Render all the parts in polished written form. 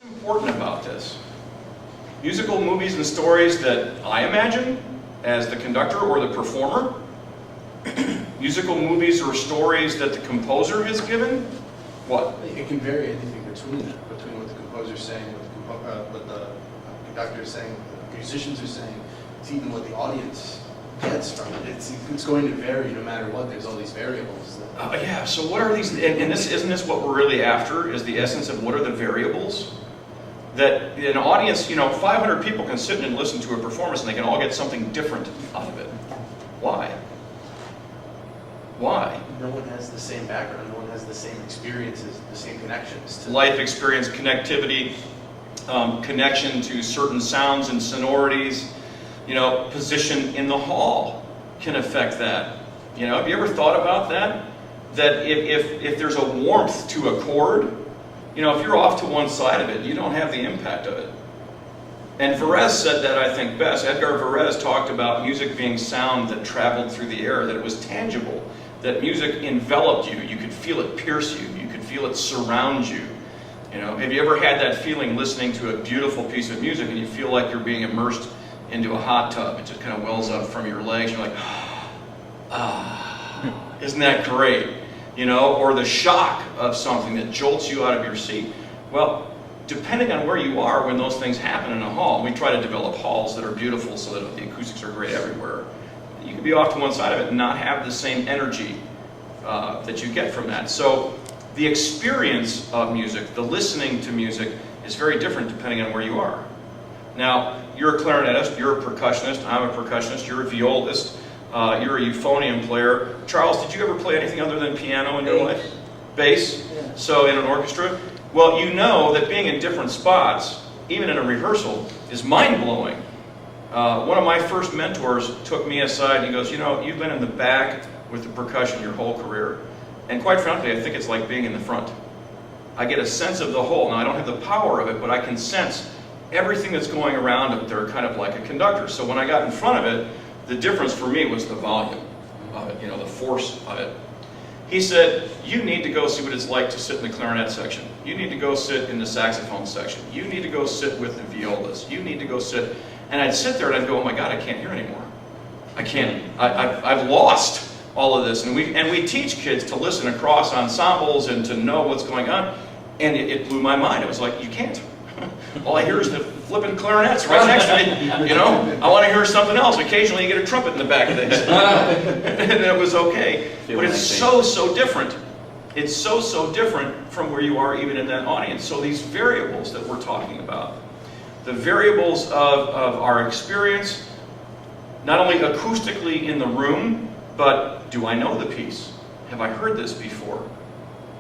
Important about this. Musical movies and stories that I imagine as the conductor or the performer. Musical movies or stories that the composer has given. What? It can vary anything between what the composer's saying, what the conductor is saying, what the musicians are saying. It's even what the audience gets from it. It's going to vary no matter what. There's all these variables. Yeah, so what are these, and isn't this what we're really after, is the essence of what are the variables? That an audience, 500 people can sit and listen to a performance and they can all get something different out of it. Why? Why? No one has the same background, no one has the same experiences, the same connections. Life experience, connectivity, connection to certain sounds and sonorities, position in the hall can affect that. Have you ever thought about that? That if there's a warmth to a chord, if you're off to one side of it, you don't have the impact of it. And Varese said that, I think, best. Edgar Varese talked about music being sound that traveled through the air, that it was tangible, that music enveloped you. You could feel it pierce you. You could feel it surround you. Have you ever had that feeling listening to a beautiful piece of music and you feel like you're being immersed into a hot tub? It just kind of wells up from your legs. You're like, isn't that great? Or the shock of something that jolts you out of your seat. Well, depending on where you are when those things happen in a hall, we try to develop halls that are beautiful so that the acoustics are great everywhere. You can be off to one side of it and not have the same energy that you get from that. So the experience of music, the listening to music, is very different depending on where you are. Now, you're a clarinetist, you're a percussionist, I'm a percussionist, you're a violist, you're a euphonium player. Charles, did you ever play anything other than piano in your life? Bass? Yeah. So in an orchestra? Well, you know that being in different spots, even in a rehearsal, is mind-blowing. One of my first mentors took me aside and he goes, you've been in the back with the percussion your whole career. And quite frankly, I think it's like being in the front. I get a sense of the whole. Now, I don't have the power of it, but I can sense everything that's going around up there, kind of like a conductor. So when I got in front of it, the difference for me was the volume of it, the force of it. He said, you need to go see what it's like to sit in the clarinet section. You need to go sit in the saxophone section. You need to go sit with the violas. You need to go sit. And I'd sit there and I'd go, oh my God, I can't hear anymore. I can't. I've lost all of this. And we teach kids to listen across ensembles and to know what's going on. And it blew my mind. It was like, you can't. All I hear is the flipping clarinets right next to me. I want to hear something else. Occasionally you get a trumpet in the back of things. And it was okay. But it's so different. It's so different from where you are even in that audience. So these variables that we're talking about, the variables of our experience, not only acoustically in the room, but do I know the piece? Have I heard this before?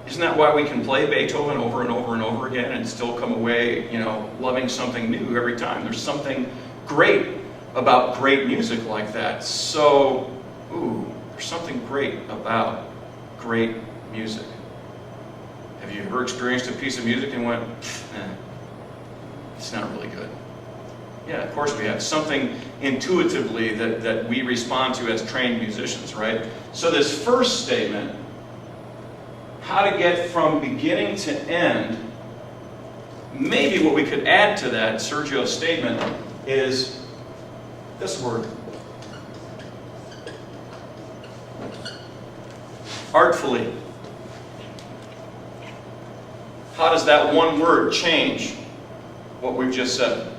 Isn't that why we can play Beethoven over and over and over again and still come away, loving something new every time? There's something great about great music like that. So, there's something great about great music. Have you ever experienced a piece of music and went, it's not really good? Yeah, of course we have. Something intuitively that we respond to as trained musicians, right? So this first statement, how to get from beginning to end, maybe what we could add to that, Sergio's statement, is this word. Artfully. How does that one word change what we've just said?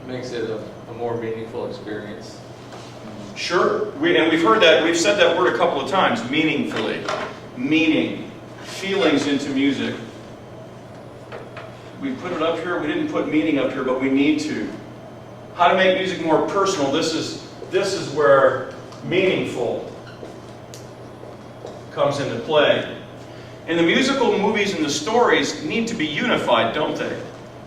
Makes it a more meaningful experience. Sure, we've heard that, we've said that word a couple of times, meaningfully. Meaning, feelings into music. We put it up here, we didn't put meaning up here, but we need to. How to make music more personal, this is where meaningful comes into play. And the musical movies and the stories need to be unified, don't they?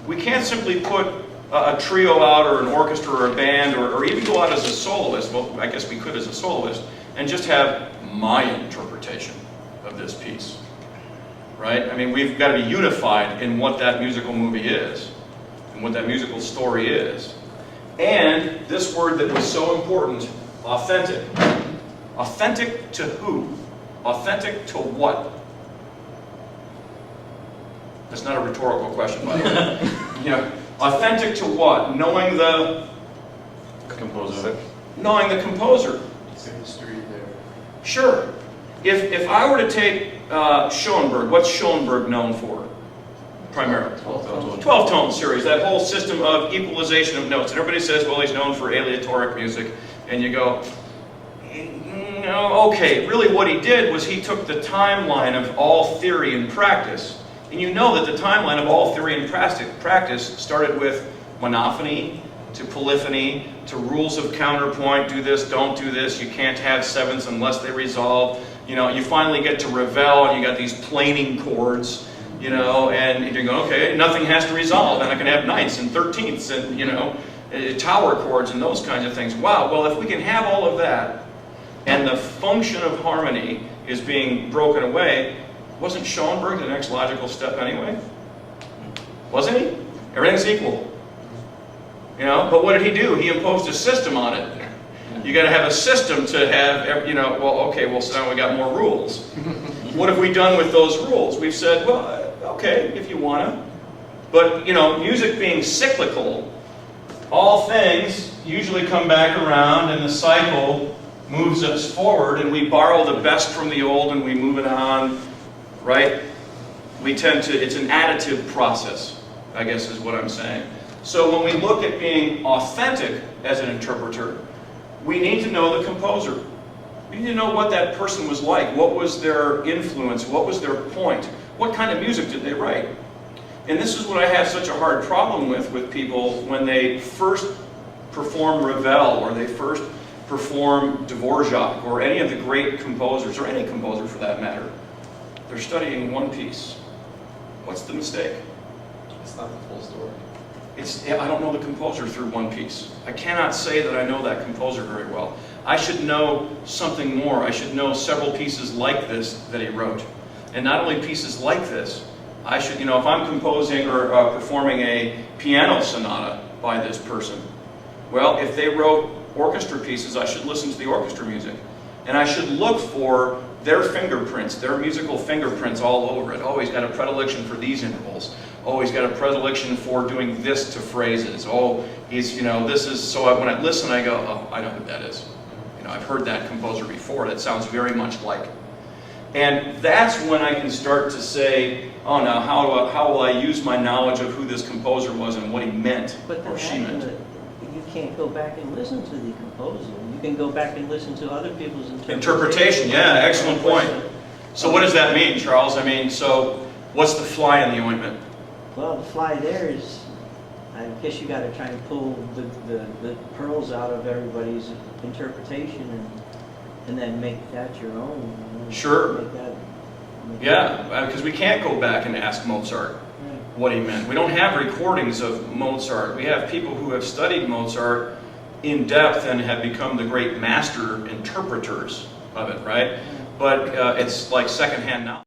We can't simply put a trio out or an orchestra or a band or even go out as a soloist, well, I guess we could as a soloist, and just have my interpretation of this piece, right? I mean, we've got to be unified in what that musical movie is and what that musical story is. And this word that was so important, authentic. Authentic to who? Authentic to what? That's not a rhetorical question, by the way. You know, authentic to what? Knowing the Composer. knowing the composer. It's a history there. Sure. If I were to take Schoenberg, what's Schoenberg known for? Primarily. 12-tone series, that whole system of equalization of notes. And everybody says, well, he's known for aleatoric music. And you go, no, okay, really what he did was he took the timeline of all theory and practice. And you know that the timeline of all theory and practice started with monophony, to polyphony, to rules of counterpoint, do this, don't do this, you can't have sevenths unless they resolve. You know, you finally get to Ravel and you got these planing chords, you know, and you go, okay, nothing has to resolve, and I can have ninths and 13ths and, you know, tower chords and those kinds of things. Wow, well, if we can have all of that, and the function of harmony is being broken away, wasn't Schoenberg the next logical step anyway? Wasn't he? Everything's equal. You know, but what did he do? He imposed a system on it. You got to have a system to have, you know, well, okay, well, so now we got more rules. What have we done with those rules? We've said, well, okay, if you want to. But, you know, music being cyclical, all things usually come back around and the cycle moves us forward and we borrow the best from the old and we move it on, right? We tend to, it's an additive process, I guess is what I'm saying. So when we look at being authentic as an interpreter, we need to know the composer. We need to know what that person was like. What was their influence? What was their point? What kind of music did they write? And this is what I have such a hard problem with people when they first perform Ravel or they first perform Dvorak or any of the great composers, or any composer for that matter. They're studying one piece. What's the mistake? It's not the full story. I don't know the composer through one piece. I cannot say that I know that composer very well. I should know something more. I should know several pieces like this that he wrote. And not only pieces like this, I should, you know, if I'm composing or performing a piano sonata by this person, well, if they wrote orchestra pieces, I should listen to the orchestra music. And I should look for their fingerprints, their musical fingerprints all over it. Oh, he's got a predilection for these intervals. Oh, he's got a predilection for doing this to phrases. Oh, he's, you know, this is, so when I listen, I go, oh, I know who that is. You know, I've heard that composer before. That sounds very much like. And that's when I can start to say, oh, now how will I use my knowledge of who this composer was and what he meant, or she meant. You can't go back and listen to the composer. You can go back and listen to other people's Interpretation, yeah, excellent point. So what does that mean, Charles? I mean, so what's the fly in the ointment? Well, the fly there is, I guess you got to try and pull the pearls out of everybody's interpretation and then make that your own. You know, Sure. make Yeah, because we can't go back and ask Mozart what he meant. We don't have recordings of Mozart. We have people who have studied Mozart in depth and have become the great master interpreters of it, right? But it's like secondhand knowledge.